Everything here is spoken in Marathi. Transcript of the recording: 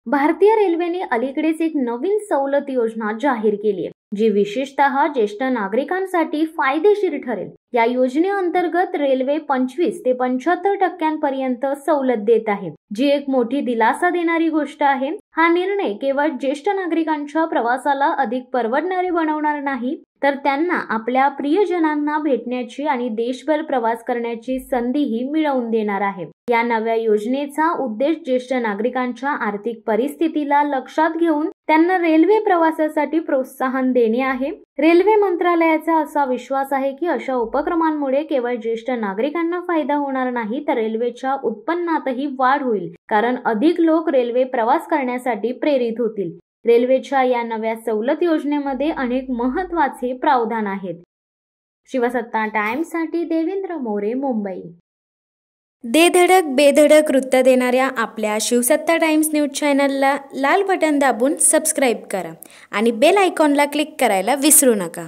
भारतीय रेल्वेने अलीकडेच एक नवीन सवलत योजना जाहीर केली आहे, जी विशेषतः ज्येष्ठ नागरिकांसाठी फायदेशीर ठरेल। या योजनेअंतर्गत रेल्वे 25 ते 75% सवलत देत आहे, जी एक मोठी दिलासा देणारी गोष्ट आहे। हा निर्णय केवळ ज्येष्ठ नागरिकांच्या प्रवासाला अधिक परवडणारे बनवणार नाही, तर त्यांना आपल्या प्रियजनांना भेटण्याची आणि देशभर प्रवास करण्याची संधीही मिळवून देणार आहे। या नव्या योजनेचा उद्देश ज्येष्ठ नागरिकांच्या आर्थिक परिस्थितीला लक्षात घेऊन त्यांना रेल्वे प्रवासासाठी प्रोत्साहन देणे आहे। रेल्वे मंत्रालयाचा असा विश्वास आहे की अशा उपक्रमांमुळे केवळ ज्येष्ठ नागरिकांना फायदा होणार नाही, तर रेल्वेच्या उत्पन्नातही वाढ होईल, कारण अधिक लोक रेल्वे प्रवास करण्यासाठी प्रेरित होतील। रेल्वेच्या या नव्या सवलत योजनेमध्ये अनेक महत्त्वाचे प्रावधान आहेत। शिवसत्ता टाइम्ससाठी देवेंद्र मोरे, मुंबई। दे धडक बेधडक वृत्त देणाऱ्या आपल्या शिवसत्ता टाइम्स न्यूज चॅनलला लाल बटन दाबून सबस्क्राईब करा आणि बेल आयकॉनला क्लिक करायला विसरू नका।